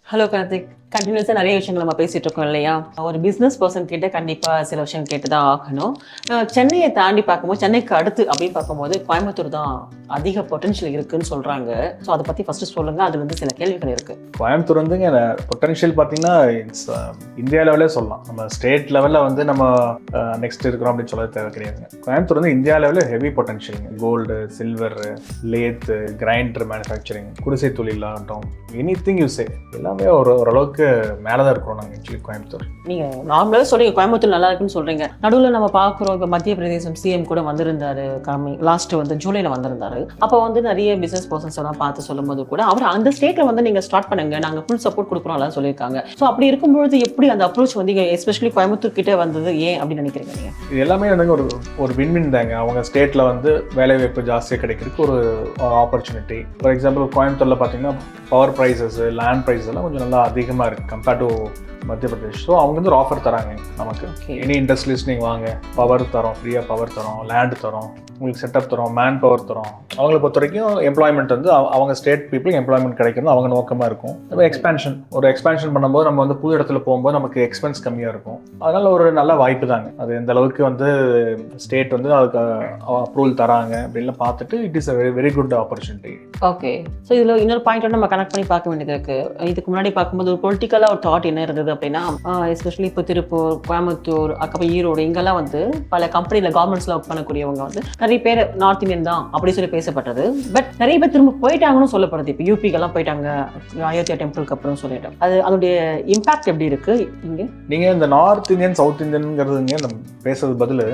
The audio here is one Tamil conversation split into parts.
ஹலோ கார்த்திக். கண்டினியூஸாக நிறைய விஷயங்கள் நம்ம பேசிகிட்டு இருக்கோம் இல்லையா? ஒரு பிஸ்னஸ் பர்சன் கிட்ட கண்டிப்பாக சில விஷயம் கேட்டு தான் ஆகணும். சென்னையை தாண்டி பார்க்கும்போது, சென்னைக்கு அடுத்து அப்படின்னு பார்க்கும்போது கோயம்புத்தூர் தான் அதிக பொட்டன்ஷியல் இருக்குன்னு சொல்கிறாங்க. ஸோ அதை பற்றி ஃபஸ்ட்டு சொல்லுங்கள். அது வந்து சில கேள்விகள் இருக்குது. கோயம்புத்தூர் வந்துங்க பொட்டன்ஷியல் பார்த்தீங்கன்னா இட்ஸ் இந்தியா லெவலே சொல்லலாம். நம்ம ஸ்டேட் லெவலில் வந்து நம்ம நெக்ஸ்ட் இருக்கிறோம் அப்படின்னு சொல்ல தேவை கிடையாதுங்க. கோயம்புத்தூர் வந்து இந்தியா லெவலில் ஹெவி பொட்டன்ஷியலுங்க. Gold, silver, lathe, grinder manufacturing, குடிசை தொழில் ஆகட்டும், எனி திங் யூஸே எல்லாமே ஓரளவுக்கு மேலே தான் இருக்கிறோம் நாங்கள் ஆக்சுவலி கோயம்புத்தூர். நீங்கள் நார்மலாக சொல்றீங்க கோயம்புத்தூர் நல்லா இருக்குன்னு சொல்கிறீங்க. நடுவில் நம்ம பார்க்குறோம், இப்போ மத்திய பிரதேசம் சிஎம் கூட வந்திருந்தாரு. லாஸ்ட் வந்து ஜூலையில் வந்திருந்தாரு. அப்போ வந்து நிறைய பிஸ்னஸ் பர்சன்ஸ் எல்லாம் பார்த்து சொல்லும்போது கூட அவர் அந்த ஸ்டேட்டில் வந்து நீங்கள் ஸ்டார்ட் பண்ணுங்க, நாங்கள் ஃபுல் சப்போர்ட் கொடுக்குறோம் எல்லாம் சொல்லியிருக்காங்க. ஸோ அப்படி இருக்கும்பொழுது எப்படி அந்த அப்ரோச் வந்து எஸ்பெஷலி கோயம்புத்தூர் கிட்டே வந்தது ஏன் அப்படின்னு நினைக்கிறீங்க நீங்கள்? இது எல்லாமே வந்து ஒரு வின்வின் தாங்க. அவங்க ஸ்டேட்டில் வந்து வேலைவாய்ப்பு ஜாஸ்தியாக கிடைக்கிறதுக்கு ஒரு ஆப்பர்ச்சுனிட்டி. ஃபார் எக்ஸாம்பிள் கோயம்புத்தூரில் பார்த்தீங்கன்னா பவர் ப்ரைஸஸ், லேண்ட் ப்ரைஸஸ் எல்லாம் கொஞ்சம் நல்லா அதிகமாக இருக்குது கம்பேர்ட் டு மத்திய பிரதேஷ். ஸோ அவங்க வந்து ஒரு ஆஃபர் தராங்க நமக்கு. எனி இண்டஸ்ட்ரீஸ் நீங்கள் வாங்க, பவர் தரோம், ஃப்ரீயாக பவர் தரோம், லேண்டு தரோம், உங்களுக்கு செட்டப் தரோம், மேன் பவர் தரோம். அவங்களை பொறுத்த வரைக்கும் எம்ப்ளாய்மெண்ட் வந்து அவங்க ஸ்டேட் பீப்புளுக்கு எம்ப்ளாய்மெண்ட் கிடைக்கிறது அவங்க நோக்கமாக இருக்கும். ஒரு எக்ஸ்பேன்ஷன் பண்ணும்போது நம்ம வந்து புது இடத்துல போகும்போது நமக்கு எக்ஸ்பென்ஸ் கம்மியாக இருக்கும். அதனால ஒரு நல்ல வாய்ப்பு தாங்க. அது எந்த அளவுக்கு வந்து ஸ்டேட் வந்து அதுக்கு அப்ரூவல் தராங்க அப்படின்லாம் பார்த்துட்டு it is a very good opportunity. Okay. So இதில் இன்னொரு பாயிண்ட் நம்ம கனெக்ட் பண்ணி பார்க்க வேண்டியது இருக்குது. இதுக்கு முன்னாடி பார்க்கும்போது ஒரு பொலிட்டிக்கலாக ஒரு தாட் என்ன இருந்தது அப்படின்னா, எஸ்பெஷலி இப்போ திருப்பூர், கோயம்புத்தூர், அப்புறம் ஈரோடு, இங்கெல்லாம் வந்து பல கம்பெனியில் கவர்மெண்ட்ஸில் ஒர்க் பண்ணக்கூடியவங்க வந்து நிறைய பேர் நார்த் இந்தியன் தான் அப்படி சொல்லி பேசப்பட்டது. பட் நிறைய பேர் திரும்ப போயிட்டாங்கன்னு சொல்லப்படுது. இப்போ யூபிக்கெல்லாம் போயிட்டாங்க அயோத்தியா டெம்பிளுக்கு அப்புறம் சொல்லிட்டோம். அதோடைய இம்பாக்ட் எப்படி இருக்கு இங்கே? நீங்கள் இந்த நார்த் இந்தியன், சவுத் இந்தியன்ங்கிறதுங்க நம்ம பேசுறது பதில்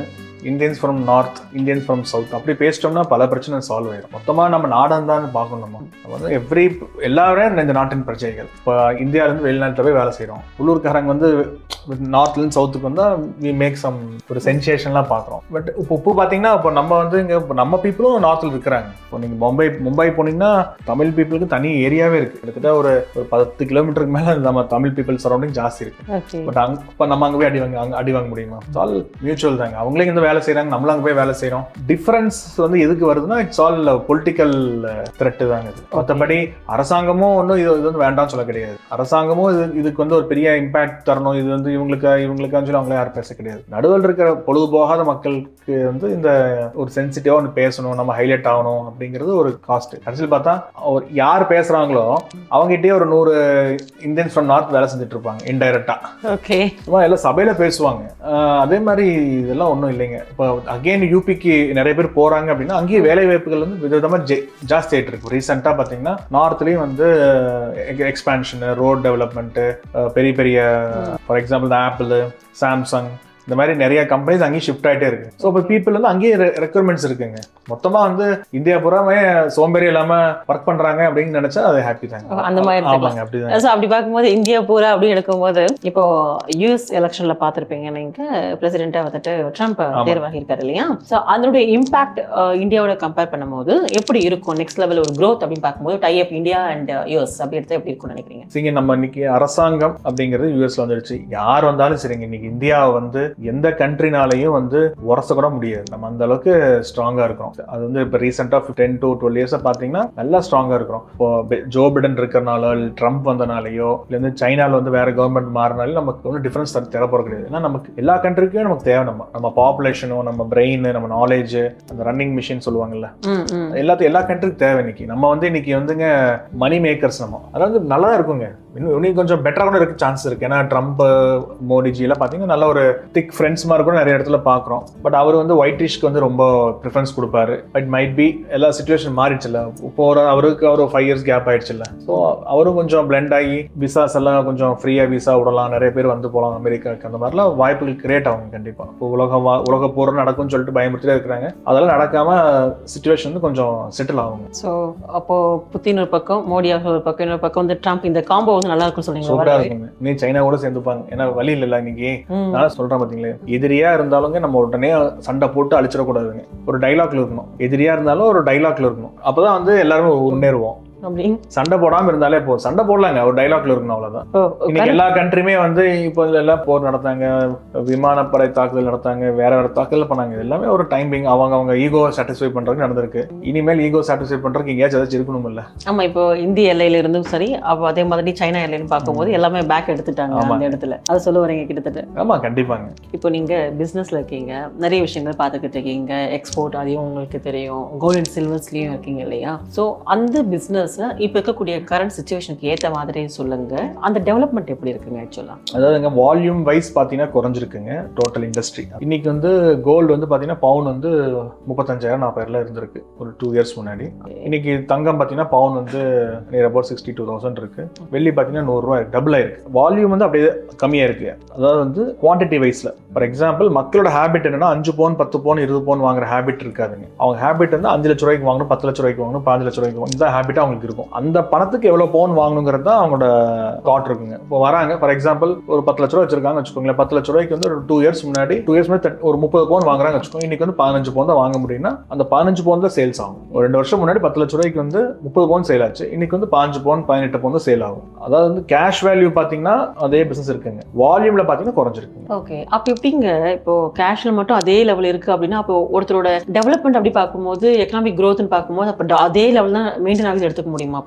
Indians from north, Indians from south அப்படி பேசிட்டோம்னா பல பிரச்சனை சால்வ் ஆயிடும். மொத்தமாக நம்ம நாடம் தான் பார்க்கணும். நம்ம வந்து எல்லாரும் இந்த நாட்டின் பிரச்சனைகள். இப்போ இந்தியாவிலேருந்து வெளிநாட்டில் போய் வேலை செய்கிறோம். உள்ளூர்காரங்க வந்து நார்த்லேருந்து சவுத்துக்கு வந்தால் வி மேக் சம் ஒரு சென்சேஷன்லாம் பார்க்குறோம். பட் இப்போ பார்த்தீங்கன்னா இப்போ நம்ம வந்து இங்கே நம்ம பீப்புளும் நார்த்தில் இருக்கிறாங்க. இப்போ நீங்கள் மும்பை போனீங்கன்னா தமிழ் பீப்புளுக்கு தனி ஏரியாவே இருக்குது. கிட்டத்தட்ட ஒரு 10 கிலோமீட்டருக்கு மேலே நம்ம தமிழ் பீப்புள் சரௌண்டிங் ஜாஸ்தி இருக்குது. பட் இப்போ நம்ம அங்கே போய் அடி வாங்க முடியுமா? ஆல் மியூச்சுவல் தாங்க. அவங்களே இந்த வேலை செய்யறாங்க, நம்மளும் அங்கே போய் வேலை செய்யறோம். டிஃபரன்ஸ் வந்து எதுக்கு வருதுன்னா இட்ஸ் ஆல் பொலிட்டிக்கல் த்ரெட் தாங்க இது. மற்றபடி அரசாங்கமும் ஒன்றும் இது வந்து வேண்டாம்னு சொல்ல கிடையாது. அரசாங்கமும் இதுக்கு வந்து ஒரு பெரிய இம்பாக்ட் தரணும், இது வந்து இவங்களுக்கான்னு சொல்லி அவங்களே யாரும் பேச கிடையாது. நடுவில் இருக்கிற பொழுது போகாத மக்களுக்கு வந்து இந்த ஒரு சென்சிட்டிவா ஒன்று பேசணும், நம்ம ஹைலைட் ஆகணும் அப்படிங்கிறது ஒரு காஸ்ட். கடைசியில் பார்த்தா யார் பேசுறாங்களோ அவங்ககிட்டயே ஒரு 100 இந்தியன்ஸ் ஃப்ரம் நார்த் வேலை செஞ்சுட்டு இருப்பாங்க இன்டைரக்டா. ஓகே. எல்லாம் சபையில பேசுவாங்க. அதே மாதிரி இதெல்லாம் ஒன்றும் இல்லைங்க. இப்போ அகெயின் யூபிக்கு நிறைய பேர் போறாங்க அப்படின்னா அங்கேயே வேலை வாய்ப்புகள் வந்து விதவிதமாக ஜாஸ்தி ஆகிட்டு இருக்கு. ரீசெண்டாக பார்த்தீங்கன்னா நார்த்லேயும் வந்து எக்ஸ்பேன்ஷன், ரோட் டெவலப்மெண்ட்டு, பெரிய பெரிய ஃபார் எக்ஸாம்பிள் ஆப்பிள், சாம்சங், இந்த மாதிரி நிறைய கம்பெனிஸ் அங்கேயும் ஷிஃப்ட் ஆகிட்டே இருக்கு. ஸோ இப்போ பீப்புள் வந்து அங்கேயே ரெக்யர்மெண்ட்ஸ் இருக்குங்க. மொத்தமாக வந்து இந்தியா பூராமே சோம்பேறி இல்லாமல் ஒர்க் பண்ணுறாங்க அப்படின்னு நினைச்சா அது ஹாப்பி தாங்க. அந்த மாதிரி அப்படிதான். அப்படி பார்க்கும்போது இந்தியா பூரா அப்படின்னு எடுக்கும்போது இப்போ யூஎஸ் எலெக்ஷன்ல பார்த்துருப்பீங்க நீங்கள், பிரசிடென்ட்டாக வந்துட்டு ட்ரம்ப் தேர்வாகி இருக்காரு இல்லையா? ஸோ அதனுடைய இம்பாக்ட் இந்தியாவோட கம்பேர் பண்ணும்போது எப்படி இருக்கும்? நெக்ஸ்ட் லெவல் ஒரு க்ரோத் அப்படின்னு பார்க்கும்போது டைப் இந்தியா அண்ட் யூஎஸ் அப்படி எடுத்து எப்படி இருக்கும்னு நினைக்கிறீங்க? சரிங்க, நம்ம இன்னைக்கு அரசாங்கம் அப்படிங்கிறது யூஎஸ்ல வந்துடுச்சு. யார் வந்தாலும் சரிங்க, இன்னைக்கு இந்தியாவை வந்து எந்த கண்ட்ரினாலையும் வந்து உரச கூட முடியாது. நம்ம அந்த அளவுக்கு ஸ்ட்ராங்கா இருக்கிறோம். அது வந்து இப்போ ரீசெண்டா 10 to 12 இயர்ஸா பாத்தீங்கன்னா நல்லா ஸ்ட்ராங்கா இருக்கிறோம். இப்போ ஜோ பிடன் இருக்கிறனால, ட்ரம்ப் வந்தனாலேயோ இல்ல வந்து சைனால வந்து வேற கவர்மெண்ட் மாறினாலும் நமக்கு ஒன்றும் டிஃபரன்ஸ் தேவைப்பட கிடையாது. ஏன்னா நமக்கு எல்லா கண்ட்ரிக்கும் நமக்கு தேவை. நம்ம பாப்புலேஷனும், நம்ம பிரெயின், நம்ம நாலேஜ், அந்த ரன்னிங் மிஷின் சொல்லுவாங்கல்ல, எல்லா கண்ட்ரிக்கும் தேவை. இன்னைக்கு இன்னைக்கு வந்துங்க மணி மேக்கர்ஸ். நம்ம அதாவது நல்லா தான் இருக்குங்க. இன்னும் கொஞ்சம் பெட்டரா கூட இருக்க சான்ஸ் இருக்கு. ஏன்னா ட்ரம்ப், மோடிஜி எல்லாம் பாத்தீங்கன்னா நல்ல ஒரு திக் ஃப்ரெண்ட்ஸ் மாதிரி கூட நிறைய இடத்துல பாக்குறோம். பட் அவர் வந்து ஒயிட்டிஷ்க்கு வந்து ரொம்ப ப்ரிஃபரன்ஸ் கொடுப்பாரு. பட் மைட் பி எல்லா சிச்சுவேஷன் மாறிடுச்சுல்ல. இப்போ அவருக்கு 5 years கேப் ஆயிடுச்சுல்ல. ஸோ அவரும் கொஞ்சம் பிளெண்ட் ஆகி விசாஸ் எல்லாம் கொஞ்சம் ஃப்ரீயா விசா விடலாம், நிறைய பேர் வந்து போகலாம் அமெரிக்காவுக்கு. அந்த மாதிரிலாம் வாய்ப்புகள் கிரியேட் ஆகும் கண்டிப்பா. இப்போ உலக போர் நடக்கும்னு சொல்லிட்டு பயமுறுத்திட்டே இருக்கிறாங்க. அதெல்லாம் நடக்காம சிச்சுவேஷன் வந்து கொஞ்சம் செட்டில் ஆகும். ஸோ அப்போ புத்தின் ஒரு பக்கம், மோடி ஒரு பக்கம், இன்னொரு பக்கம் வந்து ட்ரம்ப், இந்த காம்போ வந்து நல்லா இருக்கும் சொல்றீங்க. சூப்பரா இருக்குங்க. நீ சைனா கூட சேர்ந்துப்பாங்க. ஏன்னா வழி இல்ல. இன்னைக்கு நான் சொல்றேன் பாத்தீங்களா, எதிரியா இருந்தாலும் நம்ம உடனே சண்டை போட்டு அழிச்சிடக்கூடாதுங்க. ஒரு டைலாக்ல இருக்கணும். எதிரியா இருந்தாலும் ஒரு டைலாக்ல இருக்கணும். அப்பதான் வந்து எல்லாருமே முன்னேறுவோம். அப்படின்னு சண்டை போடாம இருந்தாலே போதும். சண்டை போடலாங்க, ஒரு டைலாக்ல இருக்கணும், அவ்வளவுதான். இன்னைக்கு எல்லா கண்ட்ரியுமே வந்து இப்போ எல்லாம் போர் நடத்தாங்க, விமானப்படை தாக்குதல் நடத்தாங்க, வேற தாக்குதல் பண்ணாங்க. இது எல்லாமே ஒரு டைமிங், அவங்க ஈகோ சாட்டிஸ்ஃபை பண்றதுக்கு நடந்திருக்கு. இனிமேல் ஈகோ சாட்டிஸ்ஃபை பண்றதுக்கு எங்கேயாச்சும் ஏதாச்சும் இருக்கணும் இல்ல? ஆமா, இப்போ இந்திய எல்லையில இருந்தும் சரி, அப்போ அதே மாதிரி சைனா எல்லைன்னு பார்க்கும்போது எல்லாமே பேக் எடுத்துட்டாங்க அந்த இடத்துல. அது சொல்ல வரீங்க கிட்டத்தட்ட. ஆமா, கண்டிப்பாங்க. இப்போ நீங்க பிசினஸ்ல இருக்கீங்க, நிறைய விஷயங்கள் பார்த்துக்கிட்டு இருக்கீங்க, எக்ஸ்போர்ட் அதையும் உங்களுக்கு தெரியும், கோல்ட் அண்ட் சில்வர்ஸ்லயும் இருக்கீங்க இல்லையா? ஸோ அந்த பிசினஸ் இப்போ இருக்கக்கூடிய கரண்ட் சுச்சுவேஷனுக்கு ஏற்ற மாதிரி சொல்லுங்க, அந்த டெவலப்மெண்ட் எப்படி இருக்குங்க ஆக்சுவலா? அதாவதுங்க, வால்யூம் வைஸ் பார்த்தீங்கன்னா குறைஞ்சிருக்குங்க டோட்டல் இண்டஸ்ட்ரி. இன்னைக்கு வந்து கோல்டு வந்து பார்த்தீங்கன்னா பவுன் வந்து 35,000-40,000 இருந்திருக்கு ஒரு 2 இயர்ஸ் முன்னாடி. இன்னைக்கு தங்கம் பார்த்தீங்கன்னா பவுன் வந்து நியர் அபவுட் 62,000 இருக்கு. வெள்ளி பார்த்தீங்கன்னா 100 ரூபாய் டபுள் ஆயிருக்கு. வால்யூம் வந்து அப்படியே கம்மியா இருக்கு. அதாவது வந்து குவான்டிட்டி வைஸ்ல, ஃபார் எக்ஸாம்பிள் மக்களோட ஹேபிட் என்னன்னா 5 பவுன் 10 பவுன் 20 பவுன் வாங்குற ஹேபிட் இருக்காதுங்க. அவங்க ஹேபிட் வந்து 5 லட்ச ரூபாய்க்கு வாங்கணும், 10 லட்ச ரூபாய்க்கு வாங்கணும், 5 லட்ச ரூபாய்க்கு வாங்கணும். இந்த ஹேபிட் அவங்களுக்கு இருக்கும். அந்த பணத்துக்கு எவ்வளவு பவுன் வாங்கணுங்கிறது தான் அவங்களோட தாட் இருக்குங்க. இப்போ வராங்க, ஃபார் எக்ஸாம்பிள் ஒரு 10 லட்ச ரூபாய் வச்சிருக்காங்க வச்சுக்கோங்களேன். 10 லட்ச ரூபாய்க்கு வந்து ஒரு 2 இயர்ஸ் முன்னாடி ஒரு 30 பவுன் வாங்குறாங்க வச்சுக்கோங்க. இன்னைக்கு வந்து 15 பவுன் தான் வாங்க முடியும்னா அந்த 15 பவுன் தான் சேல்ஸ் ஆகும். ஒரு 2 வருஷம் முன்னாடி 10 லட்ச ரூபாய்க்கு வந்து 30 பவுன் சேல் ஆச்சு. இன்னைக்கு வந்து 5 பவுன் 18 பவுன் தான் சேல் ஆகும். அதாவது வந்து கேஷ் வேல்யூ பாத்தீங்கன்னா அதே பிசினஸ் இருக்குங்க, வால்யூம்ல பாத்தீங்கன்னா குறைஞ்சிருக்குங்க. ஓகே, அப்ப எப்படிங்க இப்போ கேஷ்ல மட்டும் அதே லெவல் இருக்கு அப்படின்னா, அப்போ ஒருத்தரோட டெவலப்மெண்ட் அப்படி பார்க்கும்போது, எக்கனாமிக் க்ரோத்னு பார்க்கும்போது அப்ப அதே லெவல் தான் மெயின்டைன் ஆகி எடுத்துக்க முடியுமா?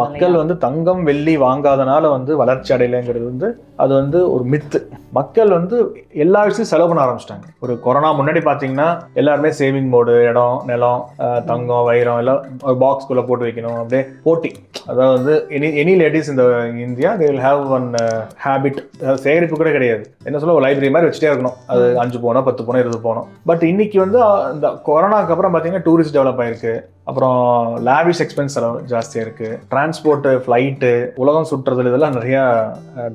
மக்கள் வந்து தங்கம் வெள்ளி வாங்காதனால வந்து வளர்ச்சி அடையலைங்கிறது வந்து அது வந்து ஒரு மித்து. மக்கள் வந்து எல்லா விஷயத்தையும் செலவு பண்ண ஆரம்பிச்சிட்டாங்க. ஒரு கொரோனா முன்னாடி பாத்தீங்கன்னா எல்லாருமே சேவிங் மோடு, இடம் நிலம் தங்கம் வைரம் எல்லாம் ஒரு பாக்ஸ்குள்ள போட்டு வைக்கணும், அப்படியே போட்டி. அதாவது வந்து எனி லேடிஸ் இந்த India they will have one habit, சேகரிப்பு கூட கிடையாது. என்ன சொல்ல, ஒரு லைப்ரரி மாதிரி வச்சுட்டே இருக்கணும். அது 5 போனோம் 10 போனோம் 20 போனோம். பட் இன்னைக்கு வந்து இந்த கொரோனாக்கு அப்புறம் பாத்தீங்கன்னா டூரிஸ்ட் டெவலப் ஆயிருக்கு. அப்புறம் லாவிஷ் எக்ஸ்பென்ஸ் ஜாஸ்தியா இருக்கு. டிரான்ஸ்போர்ட், ஃபிளைட்டு, உலகம் சுற்றுறது இதெல்லாம் நிறைய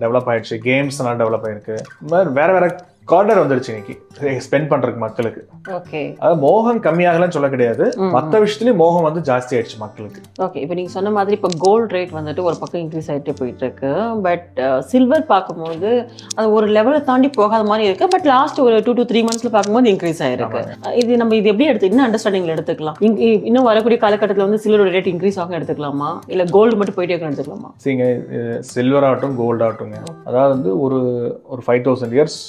டெவலப் ஆயிடுச்சு. கேம்ஸ் எல்லாம் டெவலப் ஆயிருக்கு. வேற வேற கார்டர் வந்துருச்சு இன்னைக்கு ஸ்பெண்ட் பண்றதுக்கு மக்களுக்கு. ஓகே, அதாவது மோகம் கம்மியாகலன்னு சொல்ல கிடையாது, மற்ற விஷயத்துலயும் மோகம் வந்து ஜாஸ்தி ஆயிடுச்சு மக்களுக்கு. ஓகே, இப்போ நீங்க சொன்ன மாதிரி இப்போ கோல்ட் ரேட் வந்துட்டு ஒரு பக்கம் இன்க்ரீஸ் ஆகிட்டே போயிட்டு இருக்கு. பட் சில்வர் பார்க்கும்போது அது ஒரு லெவலை தாண்டி போகாத மாதிரி இருக்கு. பட் லாஸ்ட் ஒரு 2 to 3 monthsல பார்க்கும்போது இன்க்ரீஸ் ஆயிருக்கு. இது நம்ம இது எப்படி என்ன அண்டர்ஸ்டாண்டிங்ல எடுத்துக்கலாம்? இன்னும் வரக்கூடிய காலகட்டத்தில் வந்து சில்வரோட ரேட் இன்க்ரீஸ் ஆகும் எடுத்துக்கலாமா, இல்ல கோல்டு மட்டும் போயிட்டே இருக்க எடுத்துக்கலாமா? சரிங்க, சில்வர் ஆகட்டும் கோல்டு ஆகட்டுங்க, அதாவது வந்து ஒரு 5000 இயர்ஸ்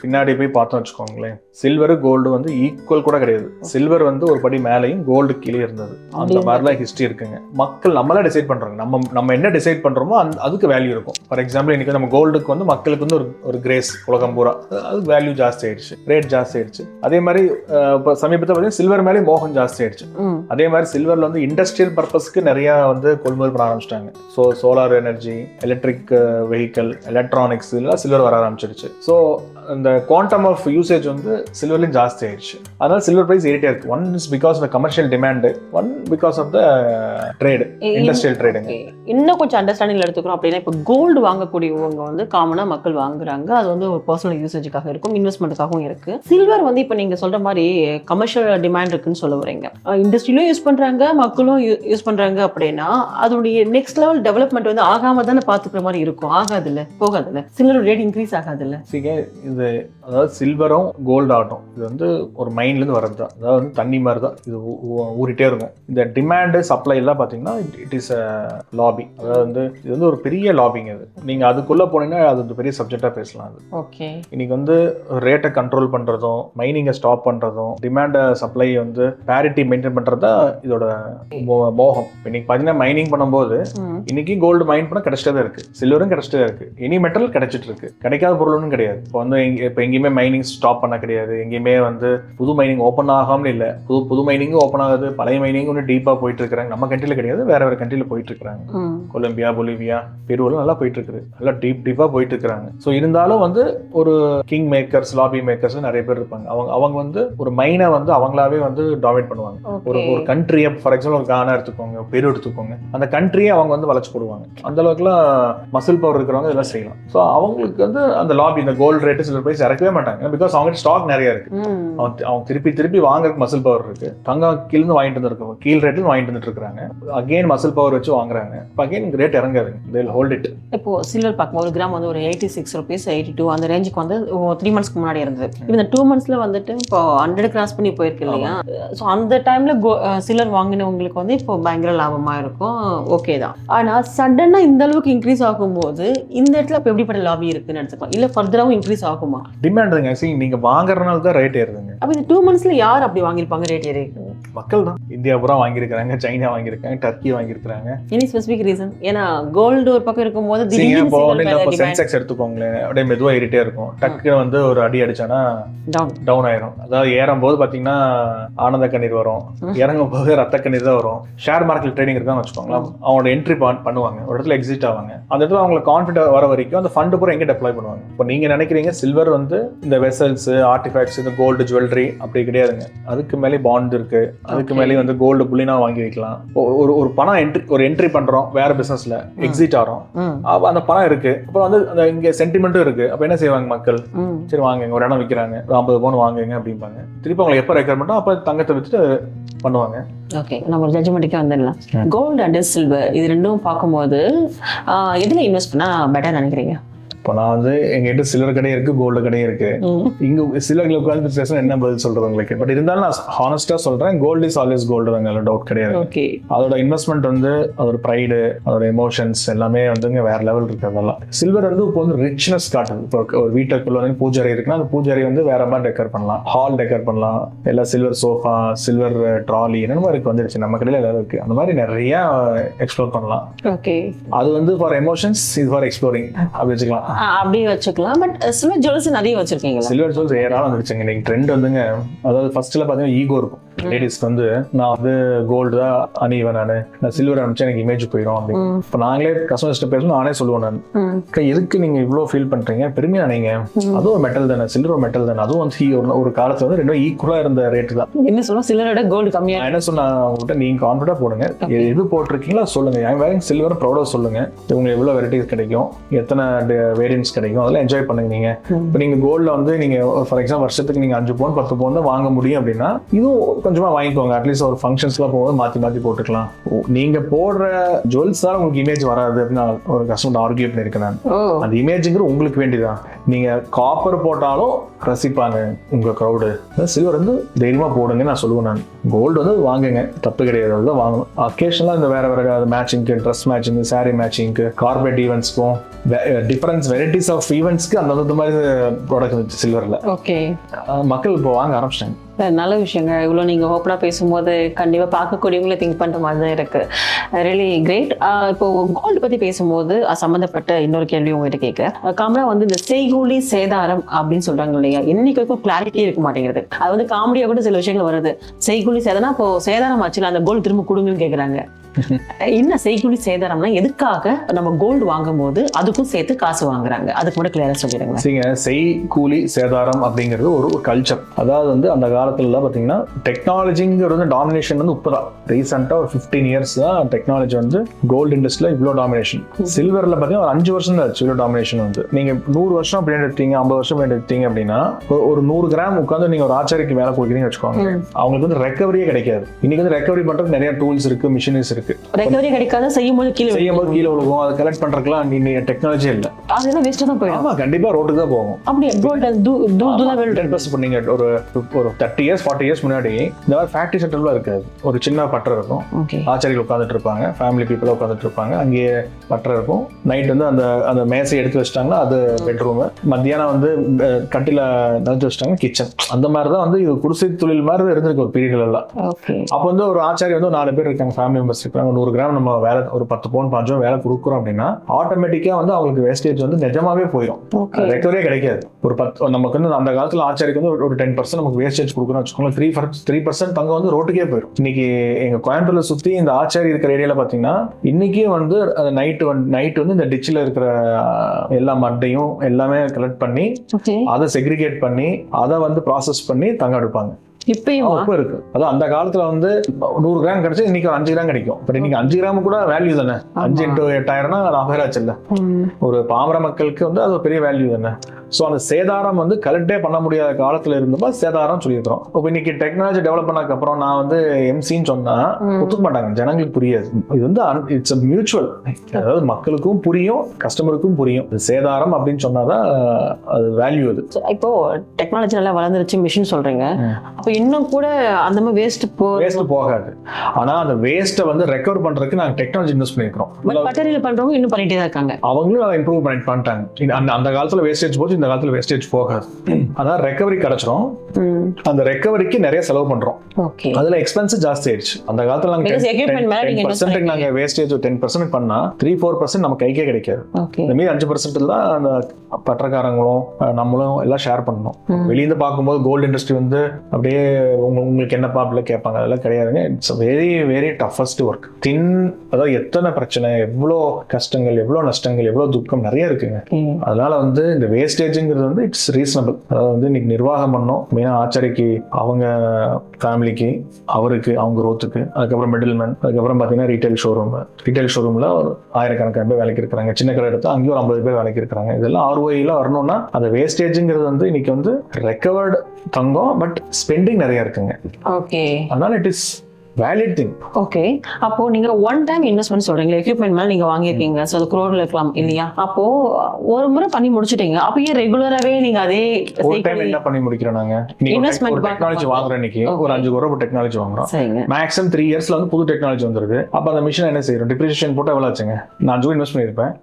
பின்னாடி போய் பார்த்தோம் வச்சுக்கோங்களேன், சில்வர் கோல்டு வந்து ஈக்குவல் கூட கிடையாது. சில்வர் வந்து ஒரு படி மேலையும் கோல்டு கீழே இருந்தது. அந்த மாதிரிலாம் ஹிஸ்டரி இருக்குங்க. மக்கள் நம்மளா டிசைட் பண்றாங்க, நம்ம என்ன டிசைட் பண்றோமோ அதுக்கு வேல்யூ இருக்கும். ஃபார் எக்ஸாம்பிள் இன்னைக்கு நம்ம கோல்டுக்கு வந்து மக்களுக்கு வந்து ஒரு கிரேஸ் உலகம் பூரா அதுக்கு வேல்யூ ஜாஸ்தி ஆயிடுச்சு, ரேட் ஜாஸ்தி ஆயிடுச்சு. அதே மாதிரி இப்போ சமீபத்தில் பார்த்தீங்கன்னா சில்வர் மேலே மோகம் ஜாஸ்தி ஆயிடுச்சு. அதே மாதிரி சில்வர்ல வந்து இண்டஸ்ட்ரியல் பர்பஸ்க்கு நிறைய வந்து கொள்முதல் பண்ண ஆரம்பிச்சிட்டாங்க. So solar energy, electric vehicle, electronics இதெல்லாம் சில்வர் வர ஆரம்பிச்சிருச்சு. ஸோ இந்த குவாண்டம் ஆஃப் யூசேஜ் வந்து சில்வர்லையும் ஜாஸ்தி ஆயிடுச்சு. அதனால சில்வர் பிரைஸ் ஏறிட்டே இருக்கு. One is because of commercial demand, one because of the trade, industrial ட்ரேடுங்க. இன்னும் கொஞ்சம் அண்டர்ஸ்டாண்டிங்ல எடுத்துக்கிறோம் அப்படின்னா, இப்போ கோல்டு வாங்கக்கூடியவங்க வந்து காமனா மக்கள் வாங்குறாங்க. அது வந்து ஒரு பர்சனல் யூசேஜுக்காக இருக்கும், இன்வெஸ்ட்மெண்ட்டுக்காகவும் இருக்கு. சில்வர் வந்து இப்போ நீங்க சொல்ற மாதிரி கமர்ஷியல் டிமாண்ட் இருக்குன்னு சொல்ல வரீங்க. இண்டஸ்ட்ரியிலும் யூஸ் பண்றாங்க, மக்களும் யூஸ் பண்றாங்க அப்படின்னா அதோடைய நெக்ஸ்ட் லெவல் டெவலப்மெண்ட் வந்து ஆகாம தானே பாத்துக்கிற மாதிரி இருக்கும். ஆகாதுல்ல, போகாதுல்ல, சில்வர் ரேட் இன்க்ரீஸ் ஆகாதுல்ல. இது அதாவது சில்வரும் கோல்டு ஆகட்டும், இது வந்து ஒரு மைண்ட்ல இருந்து வரது தான். அதாவது வந்து தண்ணி மாதிரி தான், இது ஊறிட்டே இருக்கும். இந்த டிமாண்ட் சப்ளை எல்லாம் பாத்தீங்கன்னா இட் இஸ் அ லாபி. அதாவது வந்து இது வந்து ஒரு பெரிய லாபிங். இது நீங்க அதுக்குள்ள போனீங்கன்னா அது ஒரு பெரிய சப்ஜெக்டா பேசலாம். அது ஓகே, இன்னைக்கு வந்து ரேட்டை கண்ட்ரோல் பண்றதும், மைனிங்கை ஸ்டாப் பண்றதும், டிமாண்ட் சப்ளை வந்து பேரிட்டி மெயின்டைன் பண்றதா இதோட மோகம். இன்னைக்கு பாத்தீங்கன்னா மைனிங் பண்ணும்போது இன்னைக்கு கோல்டு மைன் பண்ண கிடைச்சிட்டே தான் இருக்கு, சில்வரும் கிடைச்சிட்டே இருக்கு, எனி மெட்டல் கிடைச்சிட்டு இருக்கு, கிடைக்காத பொருள்னு கிடையாது. இப்போ வந்து இப்போ எங்கேயுமே மைனிங் ஸ்டாப் பண்ண கிடையாது, எங்கேயுமே வந்து புது மைனிங் ஓப்பன் ஆகாமல் இல்லை, புது மைனிங்கும் ஓப்பன் ஆகுது, பழைய மைனிங் ஒன்று டீப்பா போயிட்டு இருக்காங்க. நம்ம கண்ட்ரில கிடையாது, வேற வேற கண்ட்ரில போயிட்டு இருக்காங்க. கொலம்பியா, பொலிவியா, பெருவெல்லாம் நல்லா போயிட்டு இருக்குது, நல்லா டீப்பா போயிட்டு இருக்காங்க. ஸோ இருந்தாலும் வந்து ஒரு கிங் மேக்கர்ஸ், லாபி மேக்கர்ஸ் நிறைய பேர் இருப்பாங்க. அவங்க வந்து ஒரு மைனை வந்து அவங்களாவே வந்து டாமினேட் பண்ணுவாங்க. ஒரு கண்ட்ரியை, ஃபார் எக்ஸாம்பிள் ஒரு கானா எடுத்துக்கோங்க, பெரு எடுத்துக்கோங்க, அந்த கண்ட்ரியை அவங்க வந்து வளைச்சு போடுவாங்க. அந்த அளவுக்குலாம் மசில் பவர் இருக்கிறவங்க இதெல்லாம் செய்யலாம். ஸோ அவங்களுக்கு வந்து அந்த லாபி, இந்த கோல்டு ரேட்டு சில்வர் பிரைஸ் இறக்கவே மாட்டாங்க. பிகாஸ் அவங்க ஸ்டாக் நிறைய இருக்கு, அவங்க திருப்பி வாங்குறதுக்கு மசில் பவர் இருக்கு. தங்கம் கீழே வாங்கிட்டு வந்துருக்காங்க, கீழ் ரேட்ல வாங்கிட்டு வந்துட்டு இருக்காங்க. அகைன் மசில் பவர் வச்சு வாங்குறாங்க. அகைன் ரேட் இறங்காது, they will hold it. இப்போ சில்வர் பார்க்கும் ஒரு கிராம் வந்து ஒரு 86 rupees 82 அந்த ரேஞ்சுக்கு வந்து 3 months முன்னாடி இருந்தது. இந்த 2 monthsல வந்துட்டு இப்போ 100 கிராஸ் பண்ணி போயிருக்கு இல்லையா? ஸோ அந்த டைம்ல சிலர் வாங்கினவங்களுக்கு வந்து இப்போ பயங்கர லாபமா இருக்கும், ஓகே தான். ஆனா சடனா இந்த அளவுக்கு இன்க்ரீஸ் ஆகும்போது இந்த இடத்துல இப்போ எப்படிப்பட்ட லாபி இருக்குன்னு எடுத்துக்கலாம், இல்ல ஃபர்தராவும் இன்க்ரீஸ் ஆகுமா? டிமாண்டுங்க. நீங்க வாங்குறதுனால தான் ரேட் ஏறுதுங்க. அப்ப இந்த 2 monthsல யார் அப்படி வாங்கியிருப்பாங்க ரேட் ஏறி? மக்கள் தான். இந்தியா பூரா வாங்கியிருக்காங்க, சைனா வாங்கியிருக்காங்க, டர்க்கி வாங்கியிருக்காங்க. Any specific reason? ஏன்னா கோல்டு ஒரு பக்கம் இருக்கும்போது சென்செக்ஸ் எடுத்துக்கோங்களேன், அப்படியே மெதுவா ஏறிட்டே இருக்கும். டக்கு வந்து ஒரு அடி அடிச்சானா டவுன் ஆயிரும். அதாவது ஏறும் போது பாத்தீங்கன்னா ஆனந்த கண்ணீர் வரும், இறங்கும் போது ரத்த கண்ணீர் தான் வரும். ஷேர் மார்க்கெட் ட்ரேடிங் இருக்கான்னு வச்சுக்கோங்களேன், அவங்களோட என்ட்ரி பண்ணுவாங்க, ஒரு இடத்துல எக்ஸிட் ஆவாங்க. அந்த இடத்துல அவங்களுக்கு கான்ஃபிடன்ட் வர வரைக்கும் அந்த ஃபண்ட் பூரா எங்க டெப்ளாய் பண்ணுவாங்க. இப்போ நீங்க நினைக்கிறீங்க சில்வர் வந்து இந்த வெசல்ஸ், ஆர்டிஃபேக்ட்ஸ், இந்த கோல்டு ஜுவல்லரி அப்படி கிடையாதுங்க. அதுக்கு மேலே பாண்ட் இருக்கு, அதுக்கு மேலே வந்து கோல்டு புள்ளினா வாங்கி வைக்கலாம். ஒரு பணம் என்ட்ரி பண்றோம் வேற பிசினஸ்ல, எக்ஸிட் ஆகிறோம், அந்த பணம் இருக்கு. அப்புறம் வந்து அந்த இங்க சென்டிமெண்ட்டும் இருக்கு. அப்ப என்ன செய்வாங்க மக்கள், சரி வாங்குங்க, ஒரு இடம் விற்கிறாங்க, 50 பவுன் வாங்குங்க அப்படிம்பாங்க. திருப்பி அவங்களுக்கு எப்போ ரெக்யர்மெண்ட்டோ அப்போ தங்கத்தை வச்சுட்டு பண்ணுவாங்க. ஓகே, நம்ம ஒரு ஜட்ஜ்மெண்ட்டுக்கே வந்துடலாம். கோல்டு அண்ட் சில்வர் இது ரெண்டும் பார்க்கும்போது எதுல இன்வெஸ்ட் பண்ணா பெட்டர் நினைக்கிறீங்க? இப்போ நான் வந்து எங்ககிட்ட சில்வர் கடையும் இருக்கு, கோல்டு கடையும் இருக்கு. இங்க சில்வர்ல உட்காந்து பேச என்ன பதில் சொல்றது உங்களுக்கு? பட் இருந்தாலும் நான் ஹானஸ்டா சொல்றேன், கோல்டு இஸ் ஆல்வேஸ் கோல்டு தாங்க, டவுட் கிடையாது. ஓகே, அதோட இன்வெஸ்ட்மெண்ட் வந்து அதோட ப்ரைடு, அதோட எமோஷன்ஸ் எல்லாமே வந்துங்க வேற லெவல் இருக்கு. அதெல்லாம் சில்வர் வந்து இப்போ வந்து ரிச்னஸ் காட்டுது. இப்போ ஒரு வீட்டுக்குள்ள வந்து பூஜை இருக்குன்னா அந்த பூஜை வந்து வேற மாதிரி டெக்கர் பண்ணலாம், ஹால் டெக்கர் பண்ணலாம், எல்லாம் சில்வர் சோஃபா, சில்வர் ட்ராலி, என்ன மாதிரி வந்துருச்சு நம்ம கடையில் எல்லாம் இருக்கு. அந்த மாதிரி நிறைய எக்ஸ்ப்ளோர் பண்ணலாம். ஓகே, அது வந்து ஃபார் எமோஷன்ஸ், இது ஃபார் எக்ஸ்ப்ளோரிங் அப்படி வச்சுக்கலாம். அப்படியே வச்சுக்கலாம். பட் சில்வர் ஜுவல்ஸ் நிறைய வச்சிருக்கீங்க. சில்வர் ஜுவல்ஸ் ஏராளம் வந்துருச்சுங்க. இன்னைக்கு ட்ரெண்ட் வந்துங்க, அதாவது ஃபர்ஸ்ட்ல பாத்தீங்கன்னா ஈகோ இருக்கும் லேடிஸ்க்கு வந்து, நான் வந்து கோல்டு தான் அணிவேன், நான் சில்வர் அனுப்பிச்சா எனக்கு இமேஜ் போயிடும் அப்படின்னு. இப்போ நாங்களே கஸ்டமர்ஸ்ட்ட பேசணும், நானே சொல்லுவேன், நான் எதுக்கு நீங்க இவ்வளவு ஃபீல் பண்றீங்க, பெருமையா நீங்க, அதுவும் ஒரு மெட்டல் தானே, சில்வர் ஒரு மெட்டல் தானே, அதுவும் வந்து ஒரு காலத்துல வந்து ரெண்டும் ஈக்குவலா இருந்த ரேட் தான். என்ன சொல்லுவோம், சில்வரோட கோல்டு கம்மியா. என்ன சொன்னா உங்கள்கிட்ட, நீங்க கான்ஃபிடண்டா போடுங்க, எது போட்டிருக்கீங்களோ சொல்லுங்க, ஐ வேரிங் சில்வர் ப்ரௌடா சொல்லுங்க, உங்களுக்கு எவ்வளவு வெரைட்டிஸ் கிடைக்கும், எத்தனை வேரியன்ட்ஸ் கிடைக்கும், அதெல்லாம் என்ஜாய் பண்ணுங்க. நீங்க இப்போ நீங்க கோல்ட்ல வந்து நீங்க ஃபார் எக்ஸாம்பிள் வருஷத்துக்கு நீங்க 5 பவுன் 10 பவுன் தான் வாங்க முடியும் அப்படின்னா, இதுவும் கொஞ்சமா வாங்கிக்கோங்க. அட்லீஸ்ட் ஒரு ஃபங்க்ஷன்ஸ்லாம் போகும்போது மாத்தி போட்டுக்கலாம். நீங்க போடுற ஜுவல்ஸ் தான் உங்களுக்கு இமேஜ் வராது அப்படின்னு ஒரு கஸ்டமர் ஆர்கியூ பண்ணிருக்கேன் நான். அந்த இமேஜ்ங்கிறது உங்களுக்கு வேண்டியதான். நீங்க காப்பர் போட்டாலும் ரசிப்பாங்க உங்க க்ரௌடு. சில்வர் வந்து தைரியமா போடுங்க நான் சொல்லுவேன். நான் கோல்டு வந்து வாங்குங்க, தப்பு கிடையாது, அதுதான் வாங்கணும். அக்கேஷனலா இந்த வேற மேட்சிங்க்கு, ட்ரெஸ் மேட்சிங், சாரி மேட்சிங்க்கு, கார்பரேட் ஈவெண்ட்ஸ்க்கும், டிஃபரன்ஸ் வெரைட்டிஸ் ஆஃப் ஈவெண்ட்ஸ்க்கு அந்த மாதிரி ப்ராடக்ட் இருந்துச்சு சில்வர்ல. ஓகே, மக்கள் இப்போ வாங்க ஆரம்பிச்சிட்டாங்க. நல்ல விஷயங்க. இவ்வளோ நீங்கள் ஓப்பனாக பேசும்போது கண்டிப்பாக பார்க்கக்கூடியவங்களே திங்க் பண்ணுற மாதிரி தான் இருக்குது. Really great. இப்போ கோல்டு பற்றி பேசும்போது சம்மந்தப்பட்ட இன்னொரு கேள்வி உங்கள்கிட்ட கேட்க, காமனாக வந்து இந்த செய்கூலி சேதாரம் அப்படின்னு சொல்கிறாங்க இல்லையா, இன்னைக்கு வரைக்கும் கிளாரிட்டியே இருக்க மாட்டேங்கிறது. அது வந்து காமெடியாக கூட சில விஷயங்கள் வருது. செய்கூலி சேதாரம், இப்போ சேதாரம் ஆச்சுல அந்த கோல்டு திரும்ப கொடுங்கன்னு கேட்குறாங்க. என்ன செய்கூலி சேதாரம்னா எதுக்காக நம்ம கோல்டு வாங்கும் போது அதுக்கும் சேர்த்து காசு வாங்குறாங்க, அதுக்கு கூட கிளியரா சொல்லிடுங்க. சரிங்க, செய்கூலி சேதாரம் அப்படிங்கிறது ஒரு கல்ச்சர். அதாவது வந்து அந்த காலத்துல பாத்தீங்கன்னா டெக்னாலஜிங்கிறது டாமினேஷன் வந்து இப்பதான் ரீசெண்டா ஒரு 15 இயர்ஸ் தான் டெக்னாலஜி வந்து கோல்டு இண்டஸ்ட்ரியில இவ்வளவு டாமினேஷன். சில்வர்ல பாத்தீங்கன்னா ஒரு 5 வருஷம் தான் ஆச்சு இவ்வளவு டாமினேஷன் வந்து. நீங்க 100 வருஷம் பின்னாடி எடுத்தீங்க, 50 வருஷம் பின்னாடி எடுத்தீங்க அப்படின்னா ஒரு 100 கிராம் உட்காந்து நீங்க ஒரு ஆச்சாரிக்கு வேலை கொடுக்குறீங்க வச்சுக்கோங்க, அவங்களுக்கு வந்து ரெக்கவரியே கிடைக்காது. இன்னைக்கு வந்து ரெக்கவரி பண்றது நிறைய டூல்ஸ் இருக்கு, மிஷினரிஸ் இருக்கு. ரெக்கவரி கிடைக்காத செய்யும்போது கீழே விழுகும். அதை கலெக்ட் பண்றதுக்குலாம் டெக்னாலஜி இல்ல, அதெல்லாம் வேஸ்டா தான் போயிடும். ஆமா, கண்டிப்பா ரோட்டுக்கு தான் போகும். அப்படியே கோல்டு நீங்க ஒரு 30 இயர்ஸ் 40 இயர்ஸ் முன்னாடி இந்த மாதிரி ஃபேக்டரி செட்டப்லாம் இருக்காது. ஒரு சின்ன பட்டறை இருக்கும், ஆச்சாரிகள் உட்காந்துட்டு இருப்பாங்க, ஃபேமிலி பீப்புளா உட்காந்துட்டு இருப்பாங்க, அங்கேயே பட்டறை இருக்கும். நைட் வந்து அந்த மேசை எடுத்து வச்சிட்டாங்கன்னா அது பெட்ரூம், மத்தியானம் வந்து கட்டில நினைச்சு வச்சிட்டாங்க கிச்சன். அந்த மாதிரிதான் வந்து இது குடிசை தொழில் மாதிரி இருந்திருக்கு ஒரு பீரியட்ல எல்லாம். அப்ப வந்து ஒரு ஆச்சாரி வந்து 4 பேர் இருக்காங்க, ஃபேமிலி மெம்பர்ஸ் இருக்காங்க, 100 கிராம் நம்ம வேலை ஒரு 10 பவுன் 5 வேலை கொடுக்குறோம் அப்படின்னா ஆட்டோமேட்டிக்கா வந்து அவங்களுக்கு வேஸ்டேஜ் வந்து நிஜமாவே போயிடும், ரெக்கவரியே கிடைக்காது. ஒரு 10 நமக்கு வந்து அந்த காலத்துல ஆச்சாரிக்கு வந்து ஒரு 10% நமக்கு வேஸ்டேஜ் கொடுக்குறோம் வச்சுக்கோங்க, 3% தங்கம் வந்து ரோட்டுக்கே போயிடும். இன்னைக்கு எங்க கோயம்புத்தூர்ல சுத்தி இந்த ஆச்சாரி இருக்கிற ஏரியால பாத்தீங்கன்னா இன்னைக்கே வந்து நைட் வந்து இந்த டிச்சில் இருக்கிற எல்லா மட்டையும் எல்லாமே கலெக்ட் பண்ணி அதை செக்ரிகேட் பண்ணி அதை வந்து ப்ராசஸ் பண்ணி தங்கம் எடுப்பாங்க. இப்பயும் இருக்கு. அதான் அந்த காலத்துல வந்து 100 கிராம் கிடைச்சா இன்னைக்கு 5 கிராம் கிடைக்கும். பட் இன்னைக்கு 5 கிராம் கூட வேல்யூ தானே. 5 × 8000 4000 ஆச்சு இல்ல. ஒரு பாமர மக்களுக்கு வந்து அது பெரிய வேல்யூ தானே. ஸோ அந்த சேதாரம் வந்து கலெக்டே பண்ண முடியாத காலத்துல இருந்தப்ப சேதாரம் சொல்லியிருக்கிறோம். இப்போ இன்னைக்கு டெக்னாலஜி டெவலப் பண்ணதுக்கு அப்புறம் நான் வந்து எம்சின்னு சொன்னா ஒத்துக்க மாட்டாங்க, ஜனங்களுக்கு புரியாது. இது வந்து இட்ஸ் அ மியூச்சுவல், அதாவது மக்களுக்கும் புரியும் கஸ்டமருக்கும் புரியும். சேதாரம் அப்படின்னு சொன்னாதான் அது வேல்யூ. அது இப்போ டெக்னாலஜி நல்லா வளர்ந்துருச்சு, மிஷின் சொல்றீங்க, அப்போ இன்னும் கூட அந்த மாதிரி வேஸ்ட் போகாது. ஆனா அந்த வேஸ்ட்டை வந்து ரெக்கவர் பண்றதுக்கு நாங்க டெக்னாலஜி இன்வெஸ்ட் பண்ணிருக்கோம். பட்டறையில் பண்றவங்க இன்னும் பண்ணிட்டே தான் இருக்காங்க. அவங்களும் அதை இம்ப்ரூவ் பண்ணிட்டாங்க. அந்த காலத்துல வேஸ்டேஜ் போச்சு, இந்த காலத்துல வேஸ்டேஜ் போகாது. அதான் ரெக்கவரி கிடைச்சிரும். அந்த ரெக்கவரிக்கு நிறைய செலவு பண்றோம். அதுல எக்ஸ்பென்ஸ் ஜாஸ்தி ஆயிடுச்சு. அந்த காலத்துல நாங்க 10% நாங்க வேஸ்டேஜ் 10% பண்ணா 3-4% நம்ம கைக்கே கிடைக்காது. இந்த மீதி 5% தான் அந்த பட்டறக்காரங்களும் நம்மளும் எல்லாம் ஷேர் பண்ணணும். வெளியிருந்து பார்க்கும்போது கோல்டு இண்டஸ்ட்ரி வந்து அப்படியே உங்களுக்கு என்ன பாப்புல கேட்பாங்க, அதெல்லாம் கிடையாதுங்க. It's very very toughest work. அதாவது எத்தனை பிரச்சனை, எவ்வளோ கஷ்டங்கள், எவ்வளோ நஷ்டங்கள், எவ்வளோ துக்கம் நிறைய இருக்குங்க. அதனால வந்து இந்த வேஸ்டேஜ்ங்கிறது வந்து இட்ஸ் ரீசனபிள். அதாவது வந்து இன்னைக்கு நிர்வாகம் பண்ணோம் மெயினா ஆச்சரிக்கு, அவங்க ஃபேமிலிக்கு, அவருக்கு, அவங்க க்ரோத்துக்கு, அதுக்கப்புறம் மிடில்மேன், அதுக்கப்புறம் பார்த்தீங்கன்னா ரீட்டைல் ஷோரூம்ல ஒரு 1000கணக்கான பேர் வேலைக்கு இருக்கிறாங்க. சின்ன கடை எடுத்தா அங்கேயும் ஒரு 50 பேர் வேலைக்கு இருக்கிறாங்க. இதெல்லாம் ROI வரணும்னா அந்த வேஸ்டேஜ்ங்கிறது வந்து இன்னைக்கு வந்து ரெக்கவர்டு தங்கம், பட் ஸ்பெண்டிங் நிறைய இருக்குங்க. அதனால it is valid thing. Okay, அப்போ நீங்க ஒன் டைம் இன்வெஸ்ட்மெண்ட் சொல்றீங்க, எக்யூப்மெண்ட் மேல நீங்க வாங்கியிருக்கீங்க, ஸோ அது குரோர்ல இருக்கலாம் இல்லையா? அப்போ ஒரு முறை பண்ணி முடிச்சிட்டீங்க, அப்போ ஏன் ரெகுலராகவே நீங்க அதே ஒரு டைம் என்ன பண்ணி முடிக்கிறோம்? நாங்க இன்வெஸ்ட்மெண்ட் டெக்னாலஜி வாங்குறோம். இன்னைக்கு ஒரு 5 கோடி டெக்னாலஜி வாங்குறோம். மேக்ஸிமம் 3 இயர்ஸ்ல வந்து புது டெக்னாலஜி வந்துருது. அப்ப அந்த மிஷின் என்ன செய்யறோம்? டிப்ரிசியேஷன் போட்டு எவ்வளவு ஆச்சுங்க? நான் 5 கோடி இன்வெஸ்ட் பண்ணிருப்பேன்.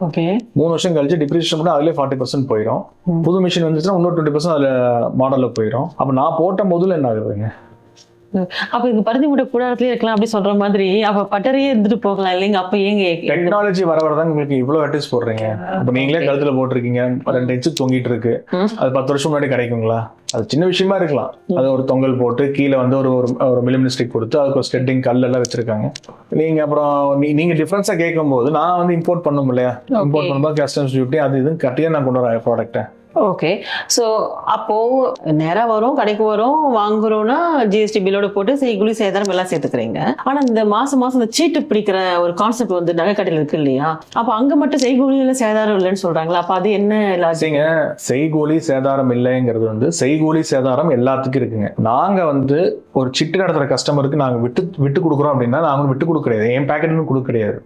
3 வருஷம் கழிச்சு டிப்ரிசியேஷன் போட்டு அதுல 40% போயிடும். புது மிஷின் வந்துச்சுன்னா இன்னொரு 20% அதுல மாடல்ல போயிடும். அப்ப நான் போட்ட முதல்ல என்ன ஆகுதுங்க? அப்ப இது பருத்தி மூட்டை கூடாரத்திலே இருக்கலாம் அப்படி சொல்ற மாதிரி, அப்ப பட்டறையே இருந்துட்டு போகலாம் இல்லைங்க? அப்ப ஏங்க டெக்னாலஜி வரதான் உங்களுக்கு இவ்வளவு அட்வைஸ் போடுறீங்க? இப்ப நீங்களே கழுத்துல போட்டிருக்கீங்க, 2 இன்ச்சு தொங்கிட்டு இருக்கு. அது 10 வருஷம் முன்னாடி கிடைக்குங்களா? அது சின்ன விஷயமா இருக்கலாம். அது ஒரு தொங்கல் போட்டு கீழே வந்து ஒரு மிலிமினிஸ்டிக் கொடுத்து அதுக்கு ஒரு ஸ்டெட்டிங் கல் எல்லாம் வச்சிருக்காங்க. நீங்க அப்புறம் நீங்க டிஃபரன்ஸா கேட்கும் போது நான் வந்து இம்போர்ட் பண்ணும் இல்லையா? இம்போர்ட் பண்ணும்போது கஸ்டம்ஸ் டியூட்டி அது இது கட்டியா நான் கொண்டு வரேன் ப்ராடக்ட்டை. ஓகே, ஸோ அப்போ நேரா வரும், கடைக்கு வரும், வாங்குறோம்னா ஜிஎஸ்டி பில்லோட போட்டு செய்கூலி சேதாரம் எல்லாம் சேர்த்துக்கிறீங்க. ஆனா இந்த மாசம் இந்த சீட்டு பிடிக்கிற ஒரு கான்செப்ட் வந்து நகைக்கடையில் இருக்கு இல்லையா? அப்ப அங்க மட்டும் செய்கூலியில சேதாரம் இல்லைன்னு சொல்றாங்களா? அப்ப அது என்ன லாஜிக்? செய்கூலி சேதாரம் இல்லைங்கிறது வந்து செய்கூலி சேதாரம் எல்லாத்துக்கும் இருக்குங்க. நாங்க வந்து ஒரு சிட்டு நடத்துற கஸ்டமருக்கு நாங்க விட்டு கொடுக்குறோம் அப்படின்னா நாங்க விட்டு கொடுக்க கிடையாது, என் பேக்கெட் கொடுக்க கிடையாது.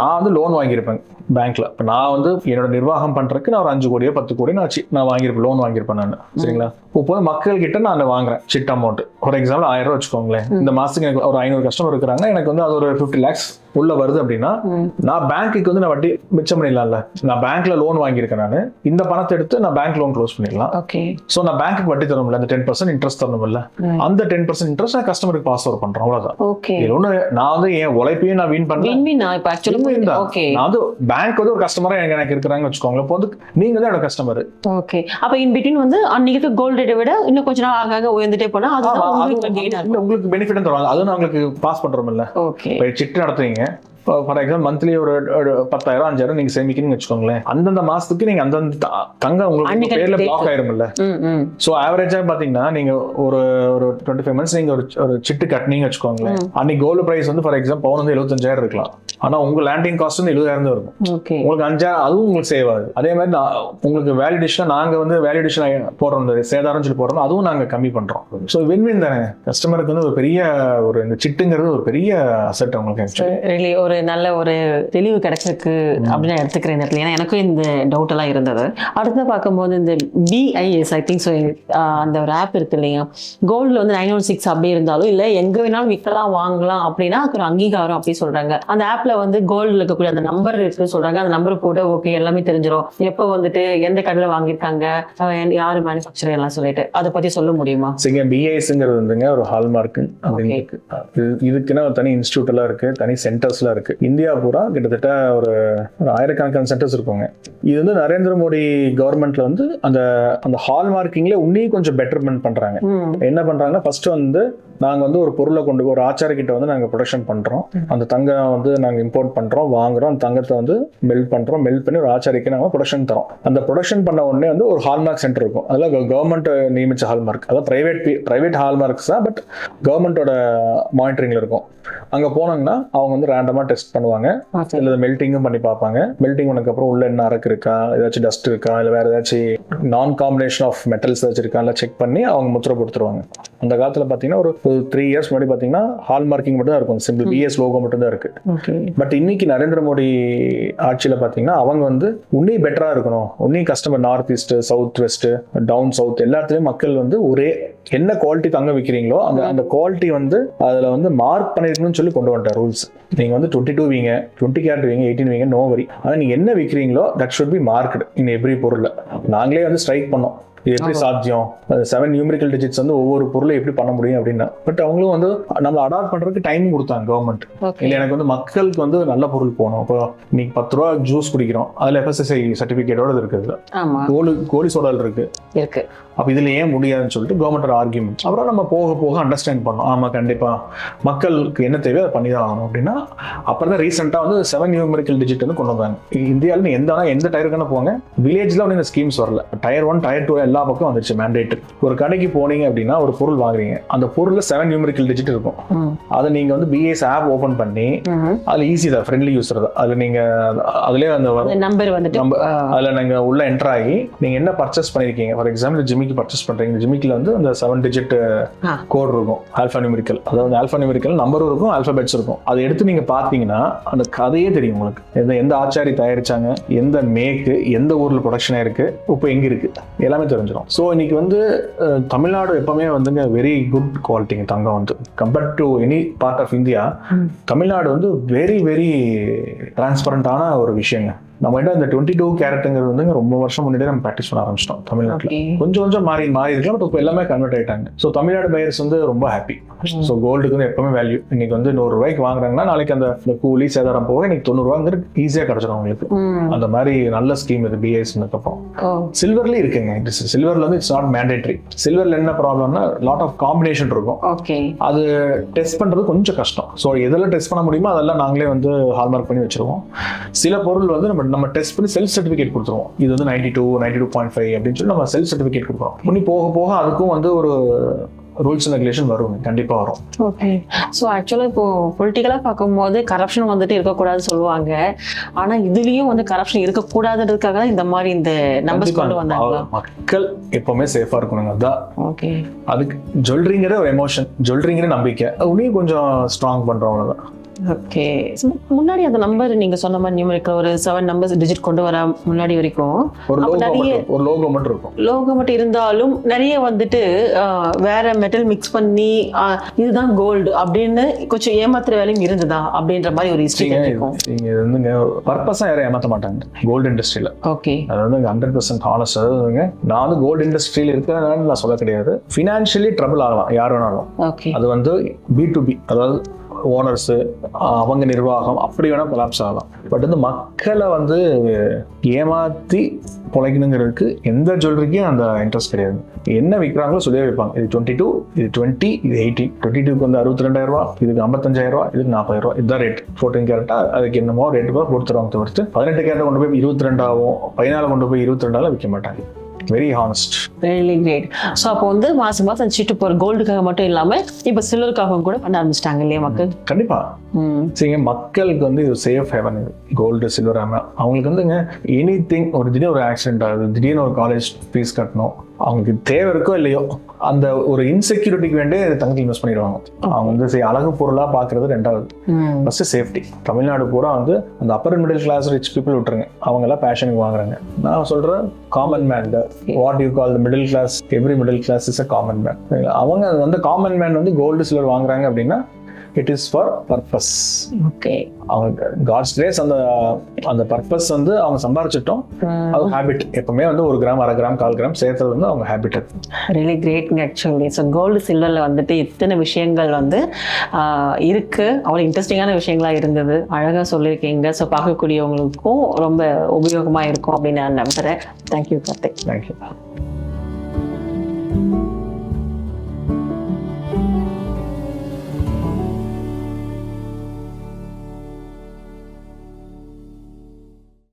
நான் வந்து லோன் வாங்கியிருப்பேன் பேங்க்ல. நான் வந்து என்னோட நிர்வாகம் பண்றதுக்கு நான் ஒரு 5 கோடியோ 10 கோடியோ நான் வாங்கியிருப்பேன், லோன் வாங்கியிருப்பேன் நான். சரிங்களா? இப்போ மக்கள் கிட்ட நான் வாங்குறேன் சிட் அமௌண்ட். ஒரு எக்ஸாம்பிள் 1000 ரூபாய் வச்சுக்கோங்களேன். இந்த மாசத்துக்கு எனக்கு ஒரு 500 கஸ்டமர் இருக்கிறாங்க, எனக்கு வந்து அது ஒரு 50 lakhs உள்ள வருது அப்படின்னா நான் பேங்க்குக்கு வந்து நான் வட்டி மிச்சம் பண்ணிடலாம்ல. நான் பேங்க்ல லோன் வாங்கியிருக்கேன், நான் இந்த பணத்தை எடுத்து நான் பேங்க் லோன் க்ளோஸ் பண்ணிடலாம். சோ நான் பேங்க்குக்கு வட்டி தரணும்ல, அந்த 10% இன்ட்ரெஸ்ட் தரணும்ல, அந்த 10% இன்ட்ரெஸ்ட் நான் கஸ்டமருக்கு பாஸ் ஓவர் பண்றேன். அவ்வளவுதான். நான் வந்து என் உழைப்பையும் நான் வீண் பண்றேன். நான் வந்து பேங்க் வந்து ஒரு கஸ்டமரா எனக்கு இருக்கிறாங்கன்னு வச்சுக்கோங்க. இப்போ வந்து நீங்க தான் என்னோட கஸ்டமர். ஓகே, அப்ப இன் பிட்வீன் வந்து அன்னைக்கு கோல்ட் ரேட்டை விட இன்னும் கொஞ்ச நாள் ஆக உயர்ந்துட்டே போனா அது உங்களுக்கு பெனிஃபிட் தருவாங்க. அது நான் உங்களுக்கு பாஸ் பண்றோம் இல்ல. இப்போ சிட்டு நடத்துறீங்க, ஃபார் எக்ஸாம்பிள் மந்த்லி ஒரு 10,000 5,000 நீங்க சேமிக்கணும்னு வச்சுக்கோங்களேன். அந்தந்த மாசத்துக்கு நீங்க அந்தந்த தங்க உங்களுக்கு பேர்ல பிளாக் ஆயிரும்ல. சோ ஆவரேஜா பாத்தீங்கன்னா நீங்க ஒரு 25 months நீங்க ஒரு சிட்டு கட்டினீங்க வச்சுக்கோங்களேன். அன்னைக்கு கோல்டு பிரைஸ் வந்து ஃபார் எக்ஸாம்பிள் பவுன் வந்து 75,000 இருக்கலாம். ஆனா உங்க லேண்டிங் காஸ்ட் வந்து 70,000 இருக்கும். உங்களுக்கு 5,000 அதுவும் உங்களுக்கு சேவ் ஆகுது. அதே மாதிரி உங்களுக்கு வேலிடேஷன் நாங்க வந்து வேலிடேஷன் போடுறோம், சேதாரம் சொல்லி போடுறோம், அதுவும் நாங்க கம்மி பண்றோம். ஸோ வின் தானே. கஸ்டமருக்கு வந்து ஒரு பெரிய இந்த சிட்டுங்கிறது ஒரு பெரிய அசெட் உங்களுக்கு. ஒரு நல்ல ஒரு தெளிவு கிடைச்சிருக்கு அப்படின்னு நான் எடுத்துக்கிறேன் இந்த இடத்துல. ஏன்னா எனக்கும் இந்த டவுட் எல்லாம் இருந்தது. அடுத்த பார்க்கும்போது இந்த BIS ஐ திங்க் ஸோ அந்த ஒரு ஆப் இருக்கு இல்லையா, கோல்டில் வந்து 916 அப்படி இருந்தாலும் இல்லை எங்க வேணாலும் விற்கலாம் வாங்கலாம் அப்படின்னா அது ஒரு அங்கீகாரம் அப்படி சொல்றாங்க. அந்த ஆப்ல வந்து கோல்டில் இருக்கக்கூடிய அந்த நம்பர் இருக்குன்னு சொல்றாங்க. அந்த நம்பர் போட ஓகே எல்லாமே தெரிஞ்சிடும், எப்போ வந்துட்டு எந்த கடையில் வாங்கியிருக்காங்க, யாரு மேனுஃபேக்சர் எல்லாம் சொல்லிட்டு அதை பத்தி சொல்ல முடியுமா? சரிங்க, BISங்கிறது வந்துங்க ஒரு ஹால்மார்க் அப்படின்னு இருக்கு. இதுக்குன்னா ஒரு தனி இன்ஸ்டியூட் எல்லாம் இருக்கு, தனி சென்டர்ஸ் எல்லாம் இருக்கு. இந்தியா பூரா கிட்டத்தட்ட ஒரு 1000கணக்கான சென்டர்ஸ் இருக்குங்க. இது வந்து நரேந்திர மோடி கவர்மெண்ட்ல வந்து அந்த ஹால்மார்க்கிங்ல இன்னும் கொஞ்சம் பெட்டர்மெண்ட் பண்றாங்க. என்ன பண்றாங்கன்னா ஃபர்ஸ்ட் வந்து நாங்கள் வந்து ஒரு பொருளை ஒரு ஆச்சாரிக்கிட்ட வந்து நாங்கள் ப்ரொடக்ஷன் பண்ணுறோம். அந்த தங்கம் வந்து நாங்கள் இம்போர்ட் பண்ணுறோம், வாங்குறோம். அந்த தங்கத்தை வந்து மெல்ட் பண்ணுறோம். மெல்ட் பண்ணி ஒரு ஆச்சாரிக்கு நாங்கள் ப்ரொடக்ஷன் தரோம். அந்த ப்ரொடக்ஷன் பண்ண உடனே வந்து ஒரு ஹால்மார்க் சென்டர் இருக்கும். அதில் கவர்மெண்ட் நியமிச்ச ஹால்மார்க், அதாவது ப்ரைவேட் ஹால்மார்க்ஸ் தான், பட் கவர்மெண்ட்டோட மானிட்டரிங்ல இருக்கும். அங்கே போனாங்கன்னா அவங்க வந்து ரேண்டமாக டெஸ்ட் பண்ணுவாங்க. இல்லை மெல்ட்டிங்கும் பண்ணி பார்ப்பாங்க. மெல்ட்டிங் பண்ணதுக்கப்புறம் உள்ள என்ன அரக்கு இருக்கா, ஏதாச்சும் டஸ்ட் இருக்கா, இல்லை வேறு ஏதாச்சும் நான் காம்பினேஷன் ஆஃப் மெட்டல்ஸ் ஏதாச்சும் இருக்கா இல்லை செக் பண்ணி அவங்க முத்திரை கொடுத்துருவாங்க. அந்த காலத்தில் பார்த்தீங்கன்னா ஒரு 3 இயர்ஸ் முன்னாடி பார்த்தீங்கன்னா ஹால் மார்க்கிங் மட்டும் தான் இருக்கும், சிம்பிள் பிஎஸ் லோகோ மட்டும் தான் இருக்கு. பட் இன்னைக்கு நரேந்திர மோடி ஆட்சியில் பார்த்தீங்கன்னா அவங்க வந்து உன்னையும் பெட்டராக இருக்கணும், உன்னையும் customer north east, south west, down south எல்லா இடத்துலையும் மக்கள் வந்து ஒரே என்ன குவாலிட்டி தங்க விற்கிறீங்களோ அந்த குவாலிட்டி வந்து அதில் வந்து மார்க் பண்ணிருக்கணும்னு சொல்லி கொண்டு வந்துட்டார் ரூல்ஸ். நீங்க வந்து 22 வீங்க, 20 கேரட் வீங்க, 18 வீங்க, நோ வரி. ஆனால் நீங்க என்ன விற்கிறீங்களோ that should be marked in every பொருள். நாங்களே வந்து ஸ்ட்ரைக் பண்ணோம், இது எப்படி சாத்தியம், 7 நியூமெரிக்கல் டிஜிட்ஸ் வந்து ஒவ்வொரு பொருளும் எப்படி பண்ண முடியும் அப்படின்னா. பட் அவங்களும் வந்து நம்மளை அடாப்ட் பண்றதுக்கு டைம் கொடுத்தாங்க கவர்மெண்ட். இல்லை எனக்கு வந்து மக்களுக்கு வந்து நல்ல பொருள் போகணும். இப்போ இன்னைக்கு 10 ரூபா ஜூஸ் குடிக்கிறோம், அதுல FSSAI சர்டிபிகேட்டோட இருக்குது, கோலி சோடால் இருக்கு. அப்போ இதில் ஏன் முடியாதுன்னு சொல்லிட்டு கவர்மெண்டோட ஆர்கியூமெண்ட். அப்புறம் நம்ம போக போக அண்டர்ஸ்டாண்ட் பண்ணோம், ஆமாம் கண்டிப்பாக மக்களுக்கு என்ன தேவையோ அதை பண்ணி தான் ஆகணும் அப்படின்னா. அப்புறம் தான் ரீசெண்டாக வந்து 7 நியூமெரிக்கல் டிஜிட் வந்து கொண்டு வந்தாங்க. இந்தியாவில் எந்த டயருக்கான போங்க, வில்லேஜில் வந்து இந்த ஸ்கீம்ஸ் வரல. Tier 1 Tier 2 எல்லா பக்கம் வந்துருச்சு மேண்டேட். ஒரு கடைக்கு போனீங்க அப்படின்னா ஒரு பொருள் வாங்குறீங்க, அந்த பொருளில் 7 நியூமெரிக்கல் டிஜிட் இருக்கும். அதை நீங்கள் வந்து BIS ஆப் ஓப்பன் பண்ணி அதில் ஈஸி தான், ஃப்ரெண்ட்லி யூஸர் தான். அதில் நீங்கள் அதிலே அந்த நம்பர் வந்துட்டு அதில் நீங்கள் உள்ள என்டர் ஆகி நீங்கள் என்ன பர்ச்சேஸ் பண்ணியிருக்கீங்க, ஃபார் எக்ஸாம்பிள் ஜிமிக்கு பர்ச்சேஸ் பண்றீங்க, ஜிமிக்கில் வந்து அந்த 7 டிஜிட் கோட் இருக்கும், ஆல்ஃபா நியூமெரிக்கல். அதாவது ஆல்ஃபா நியூமெரிக்கல் நம்பரும் இருக்கும், ஆல்ஃபாபெட்ஸ் இருக்கும். அதை எடுத்து நீங்க பார்த்தீங்கன்னா அந்த கதையே தெரியும் உங்களுக்கு. எந்த ஆச்சாரி தயாரிச்சாங்க, எந்த மேக்கு, எந்த ஊர்ல ப்ரொடக்ஷன் இருக்கு, இப்போ எங்க இருக்கு, எல்லாமே தெரிஞ்சிடும். ஸோ இன்னைக்கு வந்து தமிழ்நாடு எப்பவுமே வந்துங்க வெரி குட் குவாலிட்டிங்க தங்கம் வந்து compared to any part of India. Tamil Nadu வந்து வெரி வெரி டிரான்ஸ்பரண்டான ஒரு விஷயங்க. நம்ம கிட்ட இந்த 22 கேரட்டுங்கிறது வந்து ரொம்ப வருஷம் முன்னாடியே நம்ம ப்ராக்டிஸ் பண்ண ஆரம்பிச்சிட்டோம் தமிழ்நாட்டில். கொஞ்சம் மாறி இருக்கலாம், பட் இப்போ எல்லாமே கன்வெர்ட் ஆயிட்டாங்க. ஸோ தமிழ்நாடு பையர்ஸ் வந்து ரொம்ப ஹாப்பி. ஸோ கோல்டுக்கு வந்து எப்பவுமே வேல்யூ. இன்னைக்கு வந்து 100 ரூபாய்க்கு வாங்குறாங்கன்னா நாளைக்கு அந்த கூலி சேதாரம் போக இன்னைக்கு 90 ரூபாங்கிறது ஈஸியாக கிடைச்சிடும் அவங்களுக்கு. அந்த மாதிரி நல்ல ஸ்கீம் இது BIS. அப்புறம் சில்வர்லயும் இருக்குங்க. சில்வர்ல வந்து இட்ஸ் நாட் மேண்டேட்டரி. சில்வர்ல என்ன ப்ராப்ளம்னா லாட் ஆஃப் காம்பினேஷன் இருக்கும், அது டெஸ்ட் பண்றது கொஞ்சம் கஷ்டம். ஸோ எதெல்லாம் டெஸ்ட் பண்ண முடியுமோ அதெல்லாம் நாங்களே வந்து ஹால்மார்க் பண்ணி வச்சிருவோம். சில பொருள் வந்து நம்ம டெஸ்ட் பண்ணி செல்ஃப் சர்டிஃபிகேட் கொடுத்துருவோம். இது வந்து 92, 92.5 அப்படின்னு சொல்லி நம்ம செல்ஃப் சர்டிஃபிகேட் கொடுக்குறோம். முன்னி போக போக அதுக்கும் வந்து ஒரு ரூல்ஸ் அண்ட் ரெகுலேஷன் வரும், கண்டிப்பா வரும். ஓகே. ஸோ ஆக்சுவலாக இப்போ பொலிட்டிக்கலாக பார்க்கும்போது கரப்ஷன் வந்துட்டு இருக்கக்கூடாதுன்னு சொல்லுவாங்க. ஆனால் இதுலயும் வந்து கரப்ஷன் இருக்கக்கூடாதுன்றதுக்காக தான் இந்த மாதிரி இந்த நம்பர்ஸ் கொண்டு வந்தாங்க. மக்கள் எப்பவுமே சேஃபா இருக்கணுங்க. அதான் ஓகே. அதுக்கு ஜுவல்லரிங்கிற ஒரு எமோஷன், ஜுவல்லரிங்கிற நம்பிக்கை, உன்னையும் கொஞ்சம் ஸ்ட்ராங் பண்றோம், அவ்வளவுதான். ஓகே. முன்னாடி அந்த நம்பர் நீங்க சொன்ன மாதிரி நியூமெரிக்கல் ஒரு 7 நம்பர்ஸ் டிஜிட் கொண்டு வர முன்னாடி வரைக்கும் ஒரு லோகோ மட்டும் இருக்கும். லோகோ மட்டும் இருந்தாலும் நிறைய வந்துட்டு வேற மெட்டல் மிக்ஸ் பண்ணி இதுதான் கோல்டு அப்படின்னு கொஞ்சம் ஏமாத்துற வேலையும் இருந்ததா அப்படின்ற மாதிரி ஒரு ஹிஸ்டரி இருக்கும். நீங்க வந்துங்க பர்பஸா யாரும் ஏமாத்த மாட்டாங்க கோல்டு இண்டஸ்ட்ரியில. ஓகே. அதாவது 100% ஹானஸ்ட். அதாவதுங்க நான் வந்து கோல்டு இண்டஸ்ட்ரியில இருக்கிறதுனால நான் சொல்ல கிடையாது. ஃபினான்ஷியலி ட்ரபிள் ஆகலாம் யார் வேணாலும். அது வந்து B2B, அதாவது ஓனர்ஸு அவங்க நிர்வாகம் அப்படி வேணால் கொலாப்ஸ் ஆகலாம். பட் வந்து மக்களை வந்து ஏமாற்றி பொழைக்கணுங்கிறதுக்கு எந்த ஜுவல்லரிக்கும் அந்த இன்ட்ரெஸ்ட் கிடையாது. என்ன விற்கிறாங்களோ சொல்லியே வைப்பாங்க. இது 22, இது 20, இது 18. 22க்கு வந்து 62,000 ரூபா, இதுக்கு 55,000 ரூபா, இதுக்கு 40,000 ரூபா, இதுதான் ரேட். 14 கேரட்டா அதுக்கு என்னமோ ரேட் ரூபா கொடுத்துருவாங்க. தவிர்த்து 18 கேரட்டை கொண்டு போய் 22 ஆகும், 14 கொண்டு போய் 22 விற்க மாட்டாங்க. Very honest. Very great. So அப்போ வந்து மாசம் சிட்டு போகிற கோல்டுக்காக மட்டும் இல்லாமல் இப்போ சில்வருக்காகவும் கூட பண்ண ஆரம்பிச்சிட்டாங்க இல்லையா மக்கள்? கண்டிப்பா. சரிங்க, மக்களுக்கு வந்து இது சேஃப் ஹெவன். இது கோல்டு சில்வர் அவங்களுக்கு வந்துங்க எனிதிங், ஒரு திடீர்னு ஒரு ஆக்சிடென்ட் ஆகுது, திடீர்னு ஒரு காலேஜ் ஃபீஸ் கட்டணும், அவங்களுக்கு தேவை இருக்கோ இல்லையோ அந்த ஒரு இன்செக்யூரிட்டிக்கு வேண்டிய தங்கத்தை இன்வெஸ்ட் பண்ணிடுவாங்க. அவங்க வந்து அழகு பொருளா பாக்குறது ரெண்டாவது. First safety. தமிழ்நாடு பூரா வந்து அந்த upper middle class rich people விட்டுருங்க, அவங்க எல்லாம் பேஷனுக்கு வாங்குறாங்க. நான் சொல்றேன் common man, what you call the middle class, every middle class is a common man. அவங்க அந்த காமன் மேன் வந்து கோல்டு சில்வர் வாங்குறாங்க அப்படின்னா it is for purpose. Okay. அவங்க காட்ஸ் கிரேஸ் அந்த பர்பஸ் வந்து அவங்க சம்பாரிச்சிட்டோம். அது ஹேபிட். எப்பவுமே வந்து 1 கிராம் 1/2 கிராம் 1/4 கிராம் சேர்த்தது வந்து அவங்க ஹேபிட். ரியலி கிரேட்ங்க ஆக்சுவலி. ஸோ கோல்டு சில்வரில் வந்துட்டு இத்தனை விஷயங்கள் வந்து இருக்கு, அவ்வளோ இன்ட்ரெஸ்டிங்கான விஷயங்களா இருந்தது, அழகாக சொல்லியிருக்கீங்க. ஸோ பார்க்கக்கூடியவங்களுக்கும் ரொம்ப உபயோகமாக இருக்கும் அப்படின்னு நான் நம்புகிறேன். தேங்க்யூ கார்த்திக். தேங்க்யூ.